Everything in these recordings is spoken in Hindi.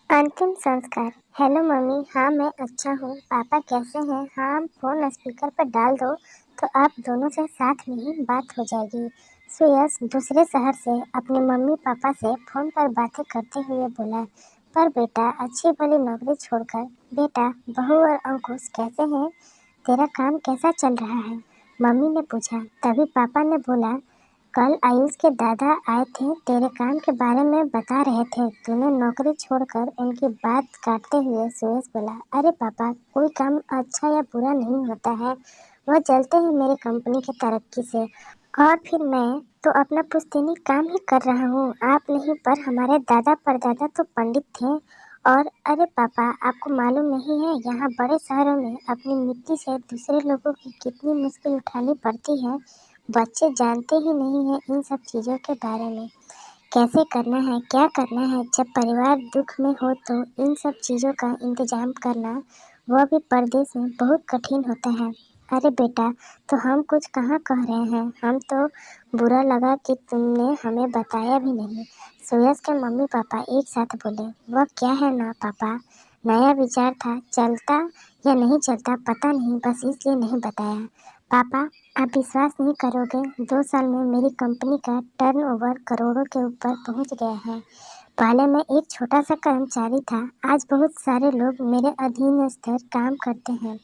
अंतिम संस्कार। हेलो मम्मी, हाँ मैं अच्छा हूँ। पापा कैसे हैं? हाँ, फोन स्पीकर पर डाल दो तो आप दोनों से साथ में ही बात हो जाएगी। सुयश दूसरे शहर से अपने मम्मी पापा से फोन पर बातें करते हुए बोला, पर बेटा अच्छी भली नौकरी छोड़कर बेटा बहू और अंकुश कैसे हैं? तेरा काम कैसा चल रहा है? मम्मी ने पूछा। तभी पापा ने बोला, कल आयुष के दादा आए थे, तेरे काम के बारे में बता रहे थे। तूने नौकरी छोड़कर उनकी बात काटते हुए सुरेश बोला, अरे पापा, कोई काम अच्छा या बुरा नहीं होता है, वह चलते हैं मेरी कंपनी की तरक्की से। और फिर मैं तो अपना पुश्तैनी काम ही कर रहा हूँ। आप नहीं पर हमारे दादा परदादा तो पंडित थे। और अरे पापा, आपको मालूम नहीं है यहाँ बड़े शहरों में अपनी मिट्टी से दूसरे लोगों की कितनी मुश्किल उठानी पड़ती है। बच्चे जानते ही नहीं हैं इन सब चीज़ों के बारे में, कैसे करना है, क्या करना है। जब परिवार दुख में हो तो इन सब चीज़ों का इंतजाम करना, वह भी परदेश में, बहुत कठिन होता है। अरे बेटा, तो हम कुछ कहाँ कह रहे हैं, हम तो बुरा लगा कि तुमने हमें बताया भी नहीं। सुयश के मम्मी पापा एक साथ बोले, वह क्या है ना पापा, नया विचार था, चलता या नहीं चलता पता नहीं, बस इसलिए नहीं बताया। पापा, आप विश्वास नहीं करोगे, 2 साल में मेरी कंपनी का टर्नओवर करोड़ों के ऊपर पहुंच गया है। पहले मैं एक छोटा सा कर्मचारी था, आज बहुत सारे लोग मेरे अधीनस्थ काम करते हैं।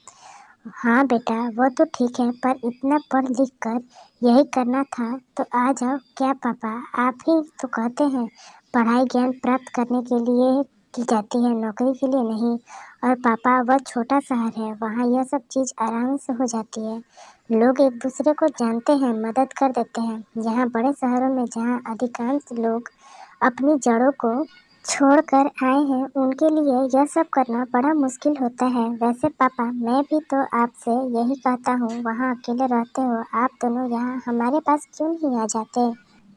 हाँ बेटा, वो तो ठीक है, पर इतना पढ़ लिख कर यही करना था तो आ जाओ। क्या पापा, आप ही तो कहते हैं पढ़ाई ज्ञान प्राप्त करने के लिए की जाती है, नौकरी के लिए नहीं। और पापा, वह छोटा शहर है, वहाँ यह सब चीज़ आराम से हो जाती है। लोग एक दूसरे को जानते हैं, मदद कर देते हैं। यहाँ बड़े शहरों में जहाँ अधिकांश लोग अपनी जड़ों को छोड़कर आए हैं, उनके लिए यह सब करना बड़ा मुश्किल होता है। वैसे पापा, मैं भी तो आपसे यही कहता हूँ, वहाँ अकेले रहते हो, आप दोनों यहाँ हमारे पास क्यों नहीं आ जाते?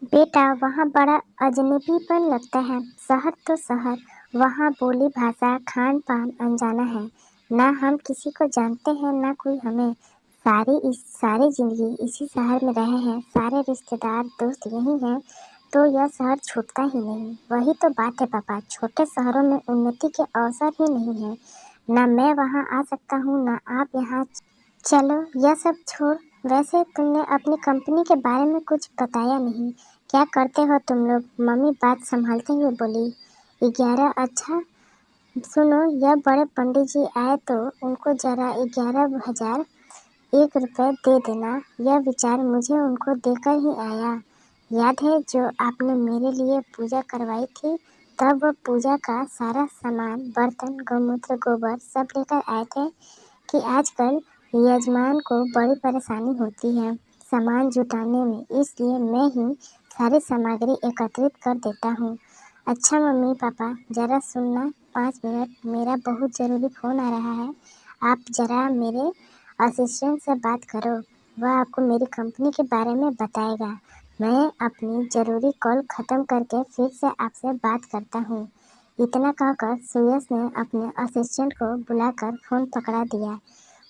बेटा, वहाँ बड़ा अजनबीपन लगता है। शहर तो शहर, वहाँ बोली भाषा खान पान अनजाना है, ना हम किसी को जानते हैं ना कोई हमें। सारी जिंदगी इसी शहर में रहे हैं, सारे रिश्तेदार दोस्त यही हैं, तो यह शहर छूटता ही नहीं। वही तो बात है पापा, छोटे शहरों में उन्नति के अवसर ही नहीं है। ना मैं वहाँ आ सकता हूँ ना आप यहाँ। चलो यह सब छोड़, वैसे तुमने अपनी कंपनी के बारे में कुछ बताया नहीं, क्या करते हो तुम लोग? मम्मी बात संभालते हुए बोली। 11। अच्छा सुनो, यह बड़े पंडित जी आए तो उनको जरा 11,001 रुपये दे देना। यह विचार मुझे उनको देकर ही आया। याद है जो आपने मेरे लिए पूजा करवाई थी, तब वह पूजा का सारा सामान, बर्तन, गौमूत्र, गोबर सब लेकर आए थे कि आजकल यजमान को बड़ी परेशानी होती है सामान जुटाने में, इसलिए मैं ही सारी सामग्री एकत्रित कर देता हूँ। अच्छा मम्मी पापा, ज़रा सुनना, 5 मिनट, मेरा बहुत ज़रूरी फ़ोन आ रहा है। आप ज़रा मेरे असिस्टेंट से बात करो, वह आपको मेरी कंपनी के बारे में बताएगा। मैं अपनी ज़रूरी कॉल ख़त्म करके फिर से आपसे बात करता हूँ। इतना कहकर सुयश ने अपने असिस्टेंट को बुलाकर फ़ोन पकड़ा दिया।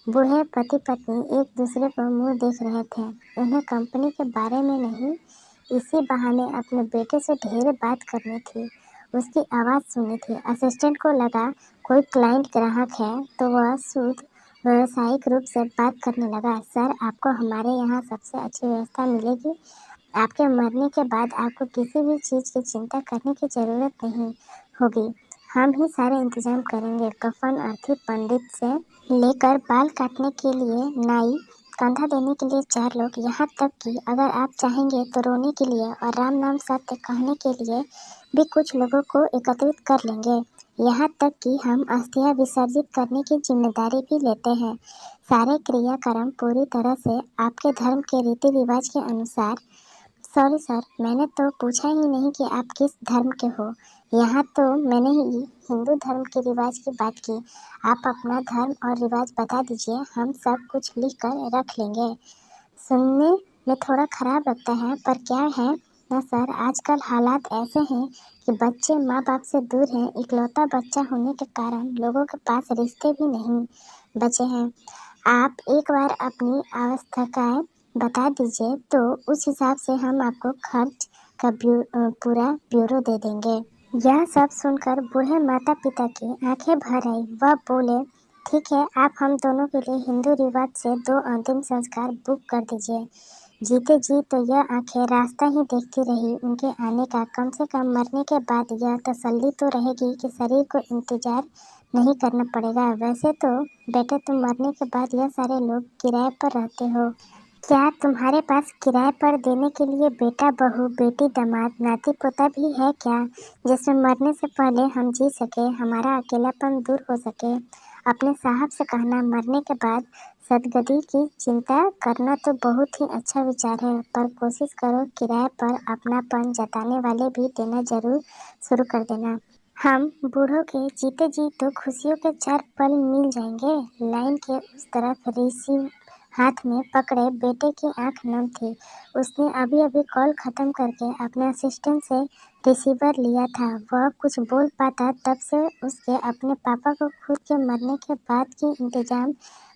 बूढ़े पति पत्नी एक दूसरे को मुंह देख रहे थे। उन्हें कंपनी के बारे में नहीं, इसी बहाने अपने बेटे से ढेर बात करनी थी, उसकी आवाज़ सुनी थी। असिस्टेंट को लगा कोई क्लाइंट ग्राहक है तो वह शुद्ध व्यावसायिक रूप से बात करने लगा। सर, आपको हमारे यहाँ सबसे अच्छी व्यवस्था मिलेगी। आपके मरने के बाद आपको किसी भी चीज़ की चिंता करने की ज़रूरत नहीं होगी। हम ही सारे इंतजाम करेंगे, कफन अर्थी पंडित से लेकर बाल काटने के लिए नाई, कंधा देने के लिए 4 लोग, यहाँ तक कि अगर आप चाहेंगे तो रोने के लिए और राम नाम सत्य कहने के लिए भी कुछ लोगों को एकत्रित कर लेंगे। यहाँ तक कि हम अस्थियाँ विसर्जित करने की जिम्मेदारी भी लेते हैं। सारे क्रियाक्रम पूरी तरह से आपके धर्म के रीति रिवाज के अनुसार। सॉरी सर, मैंने तो पूछा ही नहीं कि आप किस धर्म के हो। यहाँ तो मैंने ही हिंदू धर्म के रिवाज की बात की। आप अपना धर्म और रिवाज बता दीजिए, हम सब कुछ लिख कर रख लेंगे। सुनने में थोड़ा खराब लगता है, पर क्या है ना सर, आजकल हालात ऐसे हैं कि बच्चे माँ बाप से दूर हैं। इकलौता बच्चा होने के कारण लोगों के पास रिश्ते भी नहीं बचे हैं। आप एक बार अपनी आवश्यकताएं बता दीजिए तो उस हिसाब से हम आपको खर्च का पूरा ब्यूरो दे देंगे। यह सब सुनकर बूढ़े माता पिता की आंखें भर आई। वह बोले, ठीक है, आप हम दोनों के लिए हिंदू रिवाज से 2 अंतिम संस्कार बुक कर दीजिए। जीते जी तो यह आंखें रास्ता ही देखती रही उनके आने का। कम से कम मरने के बाद यह तसल्ली तो रहेगी कि शरीर को इंतजार नहीं करना पड़ेगा। वैसे तो बेटे, तुम मरने के बाद यह सारे लोग किराए पर रहते हो। क्या तुम्हारे पास किराए पर देने के लिए बेटा, बहू, बेटी, दामाद, नाती पोता भी है क्या, जिसमें मरने से पहले हम जी सके, हमारा अकेलापन दूर हो सके? अपने साहब से कहना, मरने के बाद सदगति की चिंता करना तो बहुत ही अच्छा विचार है, पर कोशिश करो किराए पर अपनापन जताने वाले भी देना जरूर शुरू कर देना। हम बूढ़ों के जीते जी तो खुशियों के 4 पल मिल जाएंगे। लाइन के उस तरफ ऋषि हाथ में पकड़े बेटे की आंख नम थी। उसने अभी अभी कॉल खत्म करके अपने असिस्टेंट से रिसीवर लिया था। वह कुछ बोल पाता तब से उसके अपने पापा को खुद के मरने के बाद की इंतजाम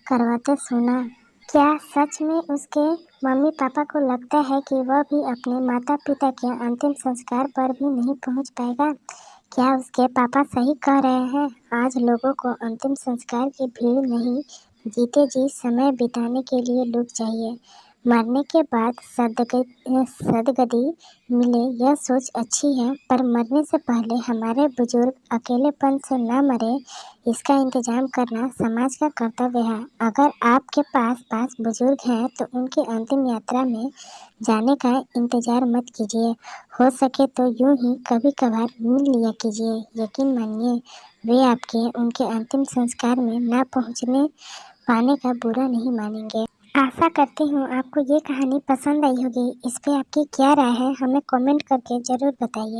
करवाते सुना। क्या सच में उसके मम्मी पापा को लगता है कि वह भी अपने माता पिता के अंतिम संस्कार पर भी नहीं पहुंच पाएगा? क्या उसके पापा सही कह रहे हैं? आज लोगों को अंतिम संस्कार की भीड़ नहीं, जीते जी समय बिताने के लिए लोग चाहिए। मरने के बाद सदगति मिले, यह सोच अच्छी है, पर मरने से पहले हमारे बुजुर्ग अकेलेपन से न मरे, इसका इंतजाम करना समाज का कर्तव्य है। अगर आपके पास बुजुर्ग हैं तो उनकी अंतिम यात्रा में जाने का इंतजार मत कीजिए। हो सके तो यूं ही कभी कभार मिल लिया कीजिए। यकीन मानिए, वे आपके उनके अंतिम संस्कार में न पहुंचने पाने का बुरा नहीं मानेंगे। आशा करती हूँ आपको ये कहानी पसंद आई होगी। इस पे आपकी क्या राय है, हमें कमेंट करके ज़रूर बताइए।